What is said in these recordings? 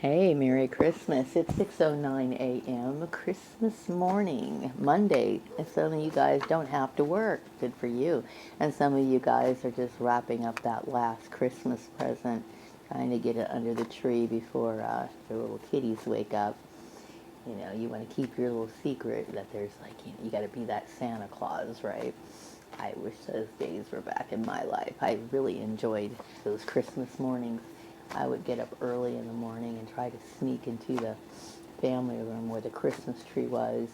Hey, Merry Christmas. It's 6:09 a.m. Christmas morning, Monday. And some of you guys don't have to work. Good for you. And some of you guys are just wrapping up that last Christmas present, trying to get it under the tree before your little kitties wake up. You know, you want to keep your little secret that there's like, you got to be that Santa Claus, right? I wish those days were back in my life. I really enjoyed those Christmas mornings. I would get up early in the morning and try to sneak into the family room where the Christmas tree was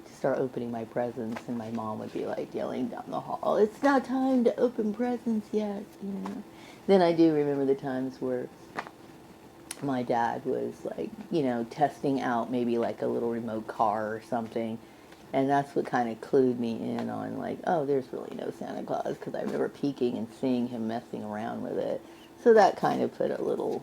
to start opening my presents, and my mom would be like yelling down the hall, "It's not time to open presents yet," you know. Then I do remember the times where my dad was like, testing out maybe like a little remote car or something. And that's what kind of clued me in on like, oh, there's really no Santa Claus, because I remember peeking and seeing him messing around with it. So that kind of put a little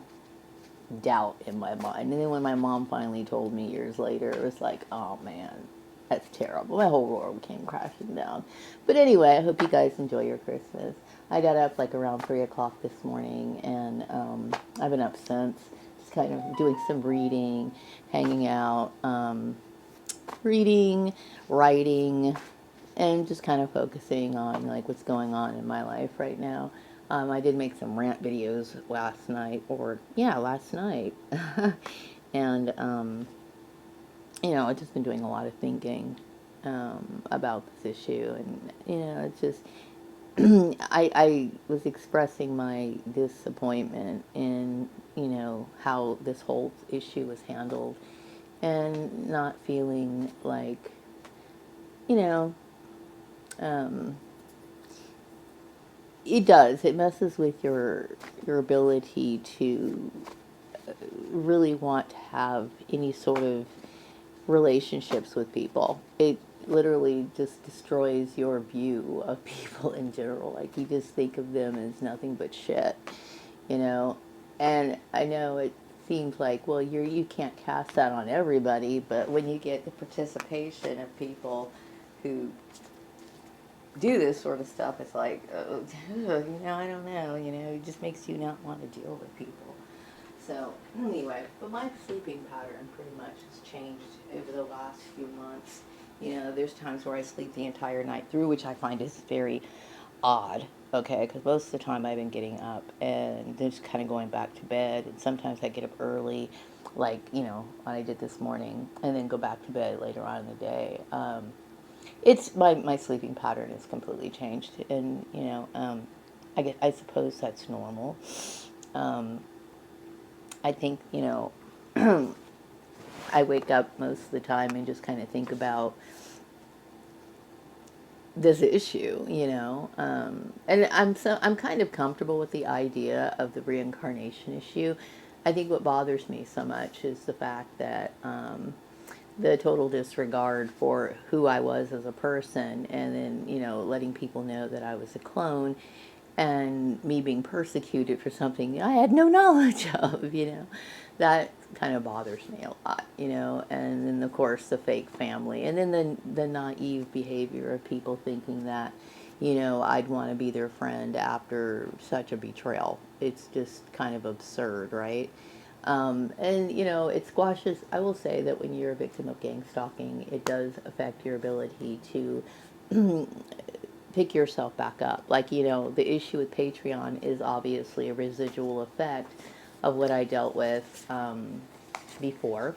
doubt in my mind. And then when my mom finally told me years later, it was like, oh man, that's terrible. My whole world came crashing down. But anyway, I hope you guys enjoy your Christmas. I got up like around 3 o'clock this morning, and I've been up since, just kind of doing some reading, hanging out, reading, writing, and just kind of focusing on like what's going on in my life right now. I did make some rant videos last night, or yeah, last night, and I've just been doing a lot of thinking about this issue, and it's just I was expressing my disappointment in how this whole issue was handled, and not feeling like you know um, it does. It messes with your ability to really want to have any sort of relationships with people. It literally just destroys your view of people in general. Like, you just think of them as nothing but shit, you know. And I know it seems like, well, you can't cast that on everybody, but when you get the participation of people who do this sort of stuff, it's like, oh, I don't know, it just makes you not want to deal with people. So, anyway, but my sleeping pattern pretty much has changed over the last few months. There's times where I sleep the entire night through, which I find is very odd, okay, because most of the time I've been getting up and just kind of going back to bed, and sometimes I get up early, like, what I did this morning, and then go back to bed later on in the day. It's my sleeping pattern has completely changed, and I suppose that's normal. Um, I think I wake up most of the time and just kind of think about this issue, and I'm kind of comfortable with the idea of the reincarnation issue. I think what bothers me so much is the fact that the total disregard for who I was as a person, and then letting people know that I was a clone, and me being persecuted for something I had no knowledge of. That kind of bothers me a lot. And then of course the fake family, and then the naive behavior of people thinking that I'd want to be their friend after such a betrayal. It's just kind of absurd, right? And it squashes. I will say that when you're a victim of gang stalking, it does affect your ability to pick yourself back up. Like, the issue with Patreon is obviously a residual effect of what I dealt with before.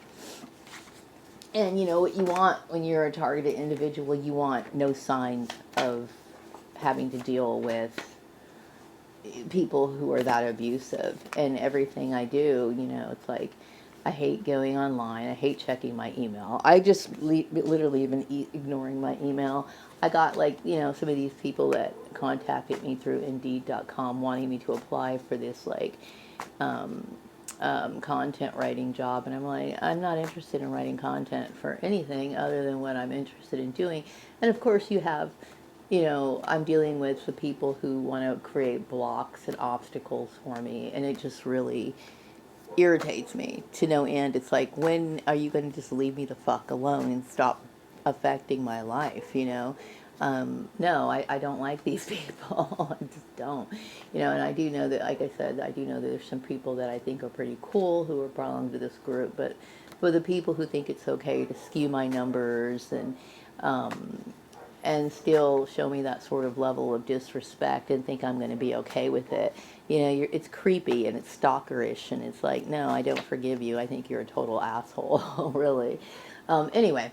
And what you want when you're a targeted individual, you want no signs of having to deal with people who are that abusive. And everything I do, it's like, I hate going online. I hate checking my email. I just literally been ignoring my email. I got like, some of these people that contacted me through Indeed.com wanting me to apply for this like content writing job. And I'm like, I'm not interested in writing content for anything other than what I'm interested in doing. And of course you have, I'm dealing with the people who want to create blocks and obstacles for me. And it just really irritates me to no end. It's like, when are you going to just leave me the fuck alone and stop affecting my life? No, I don't like these people. I just don't. And I do know that, like I said, I do know that there's some people that I think are pretty cool who are belong to this group, but for the people who think it's okay to skew my numbers um, and still show me that sort of level of disrespect and think I'm going to be okay with it. It's creepy and it's stalkerish, and it's like, no, I don't forgive you. I think you're a total asshole, really. Anyway,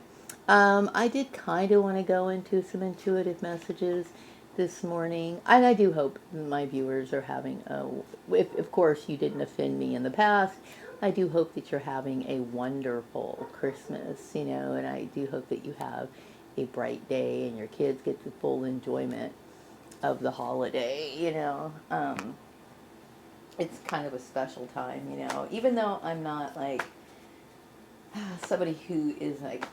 I did kind of want to go into some intuitive messages this morning, and I do hope my viewers are having if of course you didn't offend me in the past, I do hope that you're having a wonderful Christmas, and I do hope that you have a bright day and your kids get the full enjoyment of the holiday. It's kind of a special time, even though I'm not like somebody who is like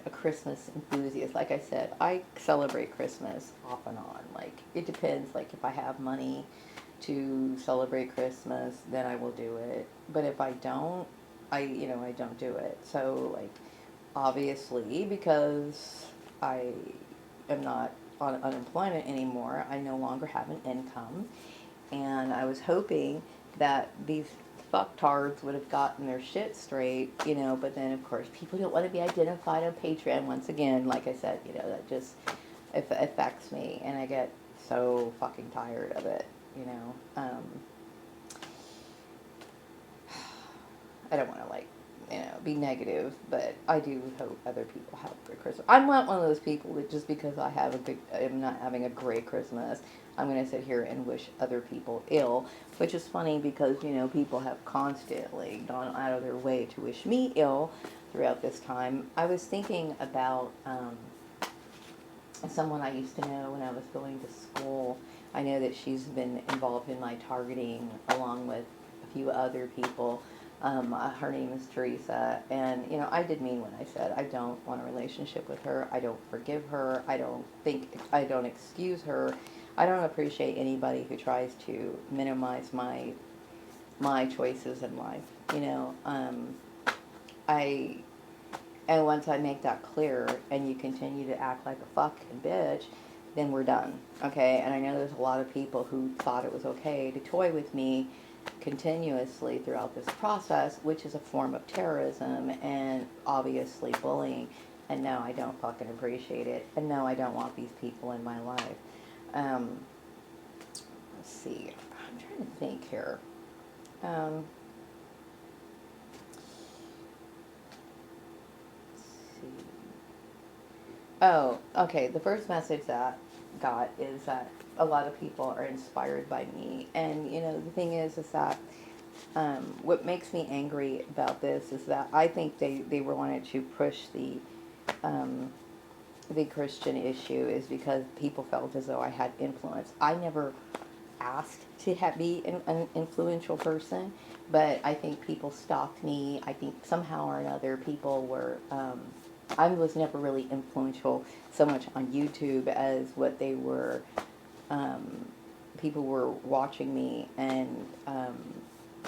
a Christmas enthusiast. Like I said, I celebrate Christmas off and on. Like, it depends. Like, if I have money to celebrate Christmas, then I will do it. But if I don't, I don't do it. So, like, obviously, because I am not on unemployment anymore, I no longer have an income. And I was hoping that these fucktards would have gotten their shit straight, but then of course people don't want to be identified on Patreon once again. Like I said, that just affects me, and I get so fucking tired of it, I don't want to be negative, but I do hope other people have a great Christmas. I'm not one of those people that just because I'm not having a great Christmas, I'm going to sit here and wish other people ill, which is funny because, people have constantly gone out of their way to wish me ill throughout this time. I was thinking about someone I used to know when I was going to school. I know that she's been involved in my targeting along with a few other people. Her name is Teresa, and I did mean when I said I don't want a relationship with her. I don't forgive her. I don't excuse her. I don't appreciate anybody who tries to minimize my choices in life. I and once I make that clear, and you continue to act like a fucking bitch, then we're done, okay? And I know there's a lot of people who thought it was okay to toy with me continuously throughout this process, which is a form of terrorism and obviously bullying. And no, I don't fucking appreciate it. And no, I don't want these people in my life. Let's see. I'm trying to think here. Let's see. Oh, okay. The first message that I got is that a lot of people are inspired by me. And, the thing is that what makes me angry about this is that I think they wanted to push um, the Christian issue is because people felt as though I had influence. I never asked to be an influential person, but I think people stalked me. I think somehow or another people were, I was never really influential so much on YouTube as what they were, people were watching me and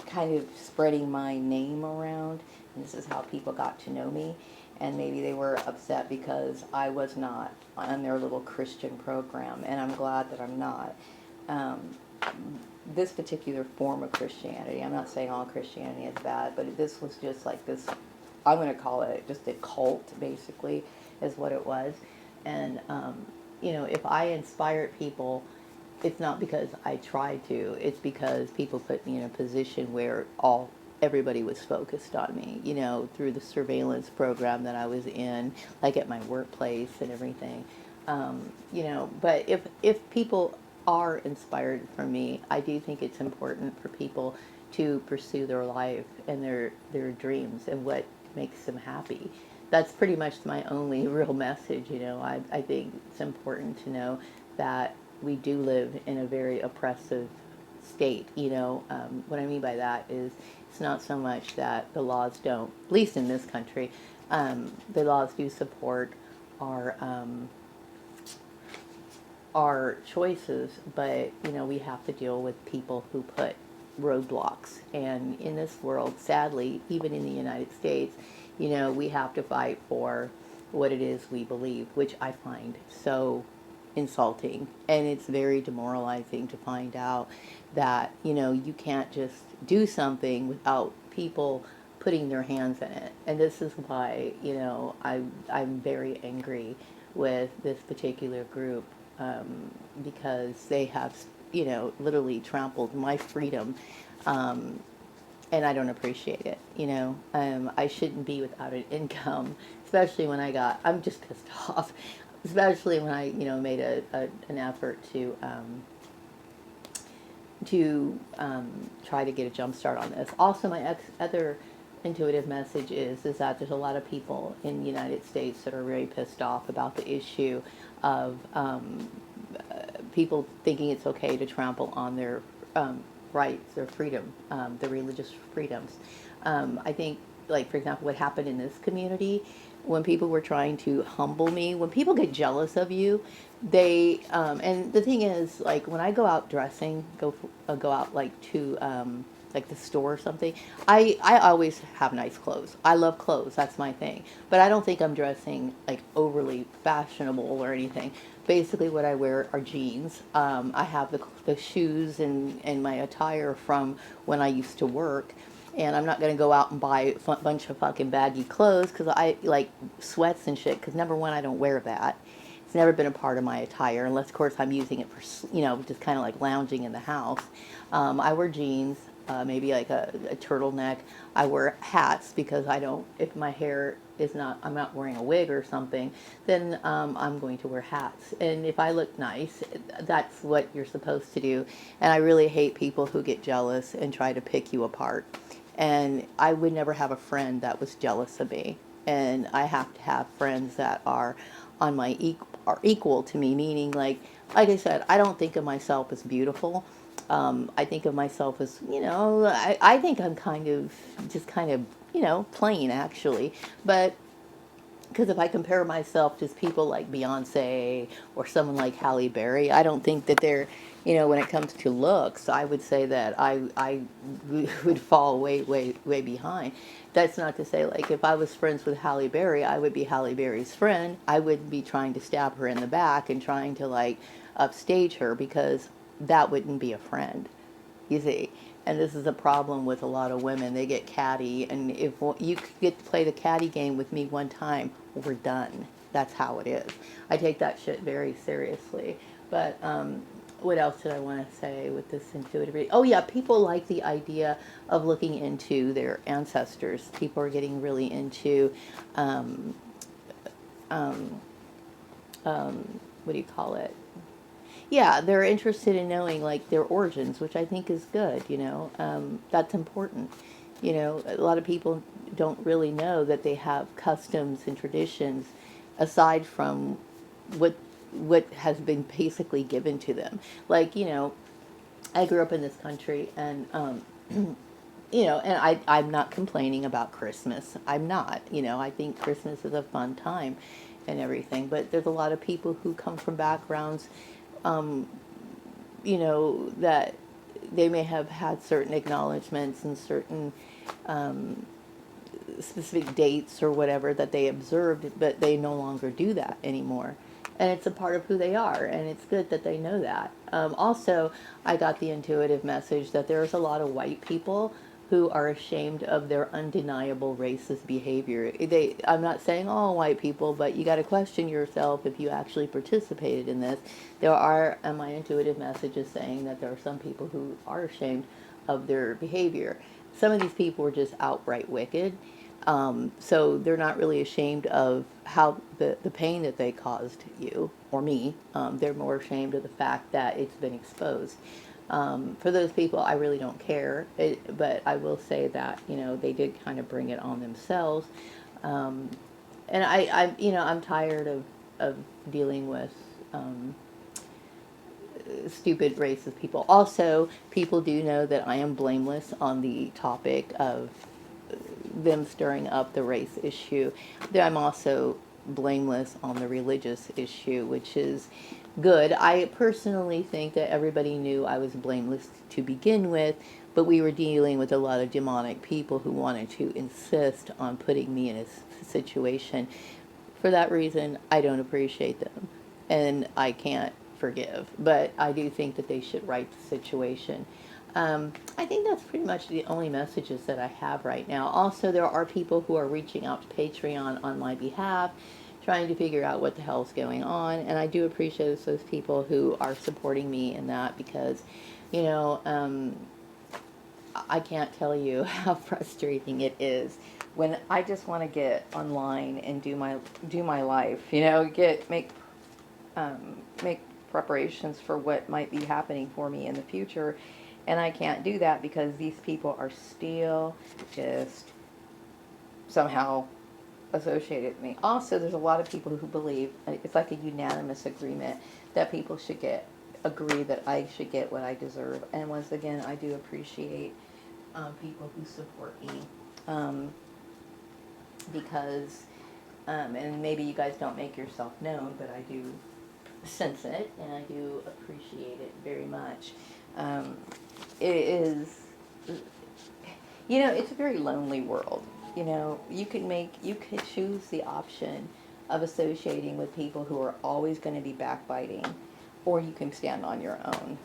kind of spreading my name around, and this is how people got to know me. And maybe they were upset because I was not on their little Christian program, and I'm glad that I'm not. This particular form of Christianity, I'm not saying all Christianity is bad, but this was just like this, I'm going to call it just a cult, basically, is what it was. And, if I inspired people, it's not because I tried to, it's because people put me in a position where everybody was focused on me, through the surveillance program that I was in, like at my workplace and everything. But if people are inspired from me, I do think it's important for people to pursue their life and their dreams and what makes them happy. That's pretty much my only real message. I think it's important to know that we do live in a very oppressive state. What I mean by that is it's not so much that the laws don't, at least in this country, the laws do support our our choices, but we have to deal with people who put roadblocks. And in this world, sadly, even in the United States, we have to fight for what it is we believe, which I find so insulting, and it's very demoralizing to find out that, you can't just do something without people putting their hands in it. And this is why, I'm very angry with this particular group, because they have, literally trampled my freedom, and I don't appreciate it. I shouldn't be without an income, especially when I'm just pissed off, especially when I, made an effort to try to get a jump start on this. Also, my other intuitive message is that there's a lot of people in the United States that are very pissed off about the issue of people thinking it's okay to trample on their rights or freedom, the religious freedoms. I think, like, for example, what happened in this community when people were trying to humble me, when people get jealous of you, and the thing is, like, when I go out dressing, go out, like, to, like, the store or something, I always have nice clothes. I love clothes. That's my thing. But I don't think I'm dressing, like, overly fashionable or anything. Basically, what I wear are jeans. I have the shoes and my attire from when I used to work. And I'm not going to go out and buy a bunch of fucking baggy clothes because I like sweats and shit. Because number one, I don't wear that. It's never been a part of my attire unless, of course, I'm using it for, just kind of like lounging in the house. I wear jeans, maybe like a turtleneck. I wear hats because if my hair is not, I'm not wearing a wig or something, then I'm going to wear hats. And if I look nice, that's what you're supposed to do. And I really hate people who get jealous and try to pick you apart. And I would never have a friend that was jealous of me. And I have to have friends that are on my are equal to me, meaning like I said, I don't think of myself as beautiful. I think of myself as, I think I'm kind of plain actually. But because if I compare myself to people like Beyonce or someone like Halle Berry, I don't think that they're, when it comes to looks, I would say that I would fall way, way, way behind. That's not to say, like, if I was friends with Halle Berry, I would be Halle Berry's friend. I wouldn't be trying to stab her in the back and trying to, like, upstage her, because that wouldn't be a friend, you see. And this is a problem with a lot of women. They get catty, and if you get to play the catty game with me one time, we're done. That's how it is. I take that shit very seriously. But what else did I want to say with this intuitive reading? Oh yeah, people like the idea of looking into their ancestors. People are getting really into what do you call it? Yeah, they're interested in knowing, like, their origins, which I think is good. That's important. A lot of people don't really know that they have customs and traditions aside from what has been basically given to them. Like, I grew up in this country, and and I'm not complaining about Christmas. I'm not. I think Christmas is a fun time and everything. But there's a lot of people who come from backgrounds, that they may have had certain acknowledgments and certain specific dates or whatever that they observed, but they no longer do that anymore. And it's a part of who they are, and it's good that they know that. Also, I got the intuitive message that there's a lot of white people who are ashamed of their undeniable racist behavior. I'm not saying all white people, but you got to question yourself if you actually participated in this. There are, and my intuitive message is saying that there are some people who are ashamed of their behavior. Some of these people were just outright wicked. So they're not really ashamed of how the pain that they caused you or me. They're more ashamed of the fact that it's been exposed. For those people, I really don't care. But I will say that, they did kind of bring it on themselves. And I'm tired of dealing with stupid racist people. Also, people do know that I am blameless on the topic of them stirring up the race issue. I'm also blameless on the religious issue, which is good. I personally think that everybody knew I was blameless to begin with, but we were dealing with a lot of demonic people who wanted to insist on putting me in a situation. For that reason, I don't appreciate them. and I can't forgive. But I do think that they should right the situation. I think that's pretty much the only messages that I have right now. Also, there are people who are reaching out to Patreon on my behalf, trying to figure out what the hell's going on. And I do appreciate those people who are supporting me in that because, you know, I can't tell you how frustrating it is when I just want to get online and do my life. You know, make preparations for what might be happening for me in the future, and I can't do that because these people are still just somehow associated with me. Also, there's a lot of people who believe it's like a unanimous agreement that people should agree that I should get what I deserve. And once again, I do appreciate people who support me because, and maybe you guys don't make yourself known, but I do sense it and I do appreciate it very much. It is, it's a very lonely world. You could choose the option of associating with people who are always going to be backbiting, or you can stand on your own.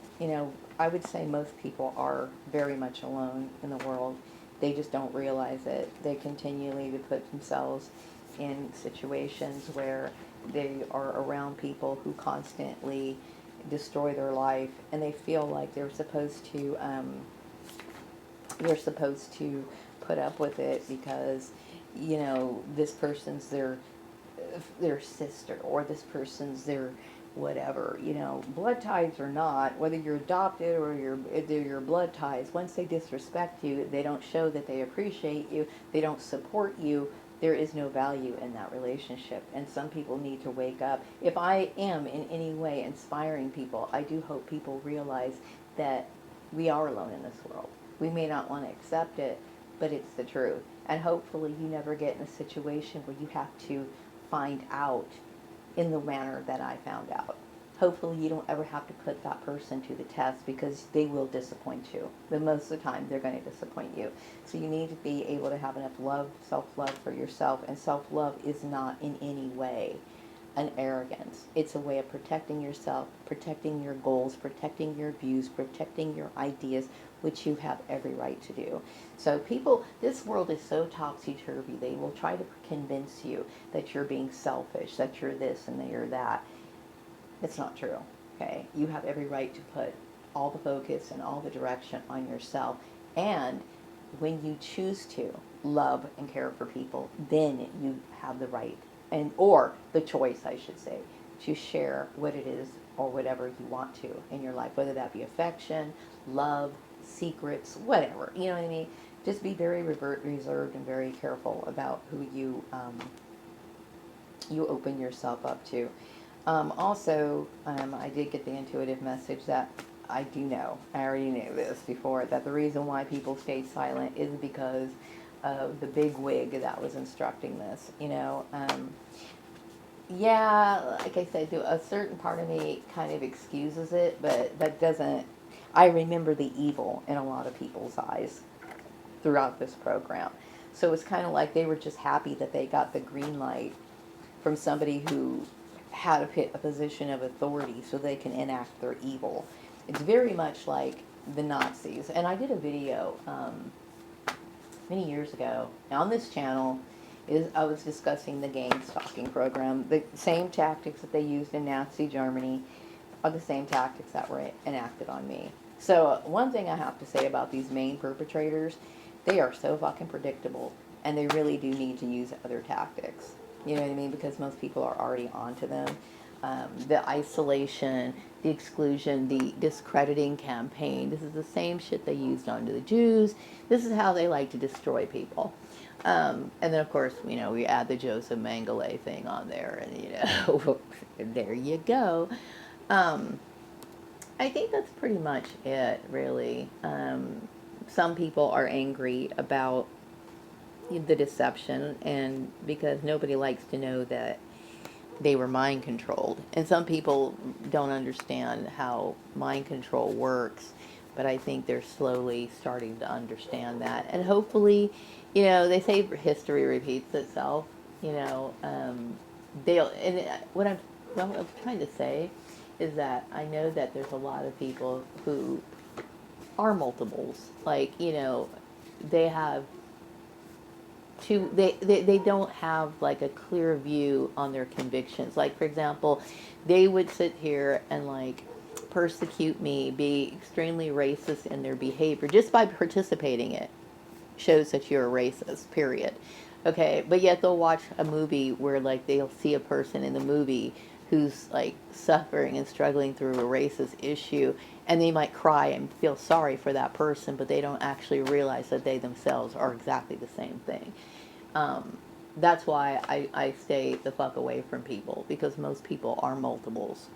I would say most people are very much alone in the world. They just don't realize it. They continually to put themselves in situations where they are around people who constantly destroy their life, and they feel like they're supposed to put up with it because this person's their sister, or this person's their whatever. Blood ties or not, whether you're adopted or they're your blood ties, once they disrespect you, they don't show that they appreciate you, they don't support you, there is no value in that relationship. And some people need to wake up. If I am in any way inspiring people, I do hope people realize that we are alone in this world. We may not want to accept it, but it's the truth. And hopefully you never get in a situation where you have to find out in the manner that I found out. Hopefully you don't ever have to put that person to the test, because they will disappoint you. But most of the time they're going to disappoint you. So you need to be able to have enough love, self-love for yourself. And self-love is not in any way an arrogance. It's a way of protecting yourself, protecting your goals, protecting your views, protecting your ideas, which you have every right to do. So this world is so topsy-turvy. They will try to convince you that you're being selfish, that you're this and that you're that. It's not true, okay? You have every right to put all the focus and all the direction on yourself. And when you choose to love and care for people, then you have the right, or the choice, I should say, to share what it is or whatever you want to in your life, whether that be affection, love, secrets, whatever. You know what I mean? Just be very reserved and very careful about who you open yourself up to. Also, I did get the intuitive message that I do know, I already knew this before, that the reason why people stayed silent is because of the big wig that was instructing this, yeah, like I said, a certain part of me kind of excuses it, but that doesn't, I remember the evil in a lot of people's eyes throughout this program. So it's kind of like they were just happy that they got the green light from somebody who had a position of authority so they can enact their evil. It's very much like the Nazis. And I did a video many years ago on this channel. I was discussing the gang stalking program. The same tactics that they used in Nazi Germany are the same tactics that were enacted on me. So one thing I have to say about these main perpetrators, they are so fucking predictable, and they really do need to use other tactics. You know what I mean? Because most people are already onto them. The isolation, the exclusion, the discrediting campaign. This is the same shit they used onto the Jews. This is how they like to destroy people. And then, of course, we add the Joseph Mengele thing on there, and, there you go. I think that's pretty much it, really. Some people are angry about the deception, and because nobody likes to know that they were mind controlled. And some people don't understand how mind control works, but I think they're slowly starting to understand that. And hopefully, they say history repeats itself. They'll, and what I'm what I'm trying to say is that I know that there's a lot of people who are multiples. Like, they have they don't have like a clear view on their convictions. Like, for example, they would sit here and like persecute me, be extremely racist in their behavior just by participating in it shows that you're a racist, period. Okay, but yet they'll watch a movie where like they'll see a person in the movie who's like suffering and struggling through a racist issue, and they might cry and feel sorry for that person, but they don't actually realize that they themselves are exactly the same thing. um, that's why I stay the fuck away from people, because most people are multiples.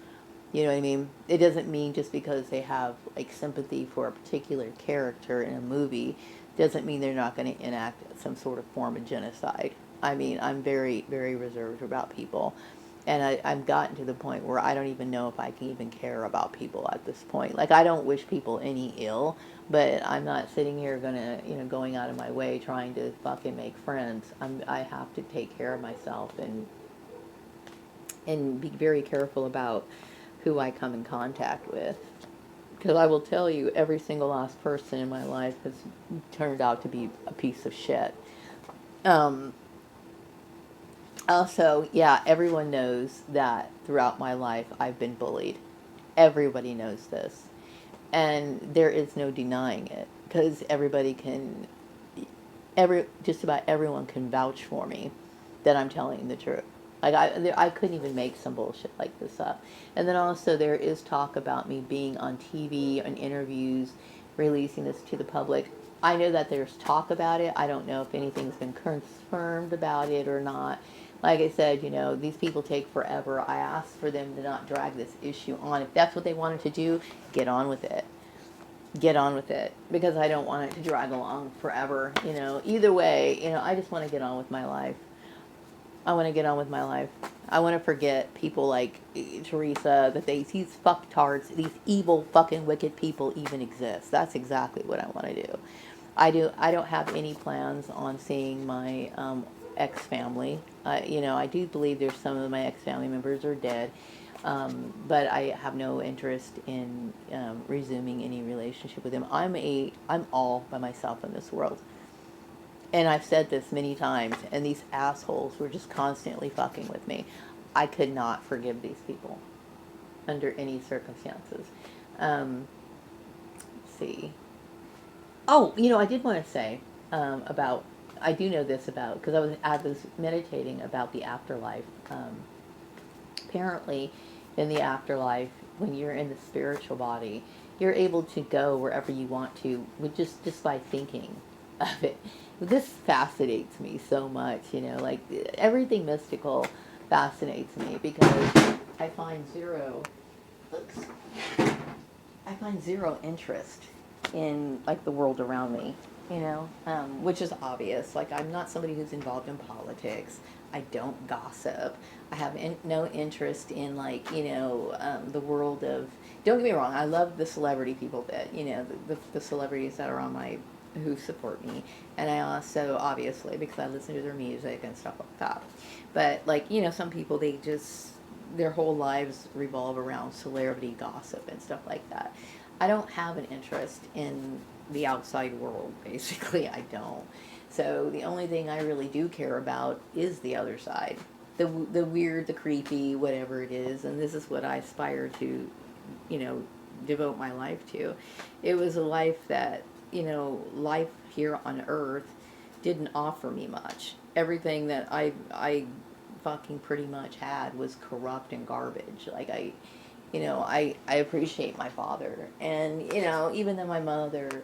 You know what I mean? It doesn't mean just because they have like sympathy for a particular character in a movie doesn't mean they're not going to enact some sort of form of genocide. I mean, I'm very, very reserved about people. And I've gotten to the point where I don't even know if I can even care about people at this point. Like, I don't wish people any ill, but I'm not sitting here gonna, going out of my way trying to fucking make friends. I have to take care of myself and be very careful about who I come in contact with. Because I will tell you, every single last person in my life has turned out to be a piece of shit. Um, Also, yeah, everyone knows that throughout my life I've been bullied. Everybody knows this. And there is no denying it, because just about everyone can vouch for me that I'm telling the truth. Like, I couldn't even make some bullshit like this up. And then also there is talk about me being on TV and interviews, releasing this to the public. I know that there's talk about it. I don't know if anything's been confirmed about it or not. Like I said, these people take forever. I asked for them to not drag this issue on. If that's what they wanted to do, get on with it. Get on with it, because I don't want it to drag along forever. Either way, I just want to get on with my life. I want to get on with my life. I want to forget people like Teresa, that these fucktards, these evil fucking wicked people even exist. That's exactly what I want to do. I don't have any plans on seeing my ex-family. I do believe there's some of my ex-family members are dead. But I have no interest in resuming any relationship with them. I'm all by myself in this world. And I've said this many times, and these assholes were just constantly fucking with me. I could not forgive these people under any circumstances. Let's see. Oh, I did want to say about, I do know this about, because I was meditating about the afterlife. Apparently, in the afterlife, when you're in the spiritual body, you're able to go wherever you want to with just by thinking of it. This fascinates me so much, like everything mystical fascinates me, because I find zero, oops, I find zero interest in like the world around me, which is obvious. Like, I'm not somebody who's involved in politics. I don't gossip. I have no interest in like, the world of, don't get me wrong, I love the celebrity people that, the celebrities that are on my, who support me. And I also, obviously, because I listen to their music and stuff like that. But like, some people, their whole lives revolve around celebrity gossip and stuff like that. I don't have an interest in the outside world, basically. I don't. So the only thing I really do care about is the other side. The weird, the creepy, whatever it is. And this is what I aspire to, devote my life to. It was a life that, life here on earth didn't offer me much. Everything that I fucking pretty much had was corrupt and garbage. Like, I appreciate my father. And, even though my mother,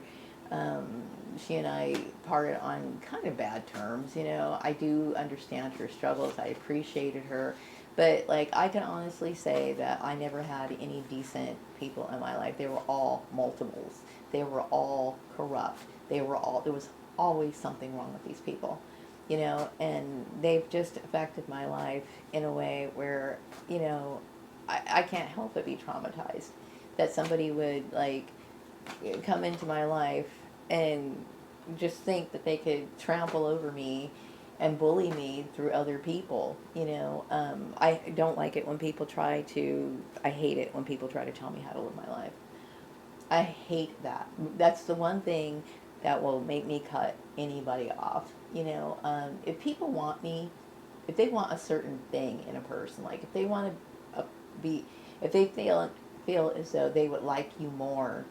she and I parted on kind of bad terms, I do understand her struggles. I appreciated her. But, like, I can honestly say that I never had any decent people in my life. They were all multiples. They were all corrupt. There was always something wrong with these people, and they've just affected my life in a way where, I can't help but be traumatized that somebody would like come into my life and just think that they could trample over me and bully me through other people. I don't like it when people try to, I hate it when people try to tell me how to live my life. I hate that. That's the one thing that will make me cut anybody off. If people want me, if they want a certain thing in a person, like if they want to be, if they feel as though they would like you more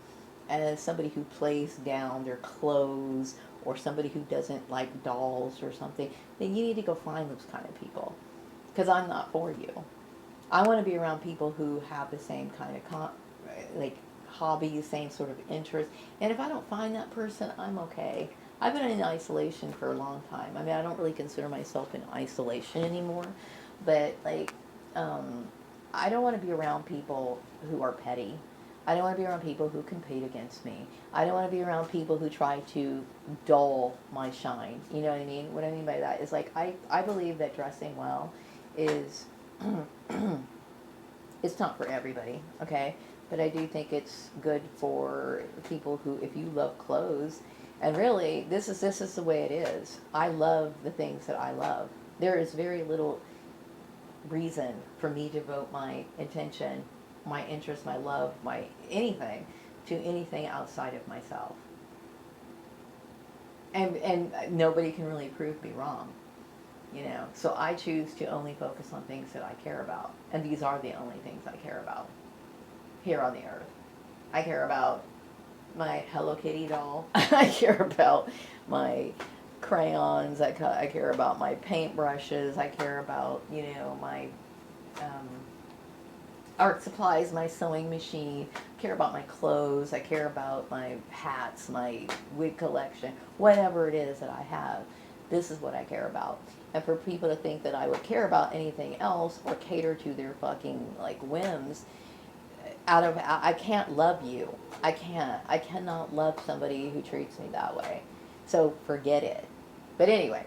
as somebody who plays down their clothes or somebody who doesn't like dolls or something, then you need to go find those kind of people. Because I'm not for you. I want to be around people who have the same kind of like hobbies, same sort of interest. And if I don't find that person, I'm okay. I've been in isolation for a long time. I mean, I don't really consider myself in isolation anymore, but like, um, I don't want to be around people who are petty. I don't want to be around people who compete against me. I don't want to be around people who try to dull my shine. You know what I mean? What I mean by that is like I believe that dressing well is it's not for everybody, okay? But I do think it's good for people who, if you love clothes, and really, this is the way it is. I love the things that I love. There is very little reason for me to devote my attention, my interest, my love, my anything to anything outside of myself. And nobody can really prove me wrong. So I choose to only focus on things that I care about, and these are the only things I care about here on the earth. I care about my Hello Kitty doll. I care about my crayons. I care about my paintbrushes. I care about my um, art supplies, my sewing machine. I care about my clothes. I care about my hats, my wig collection, whatever it is that I have. This is what I care about. And for people to think that I would care about anything else or cater to their fucking like whims, I can't love you. I can't. I cannot love somebody who treats me that way. So forget it. But anyway,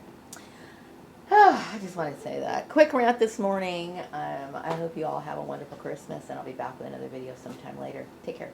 I just wanted to say that. Quick rant this morning. I hope you all have a wonderful Christmas, and I'll be back with another video sometime later. Take care.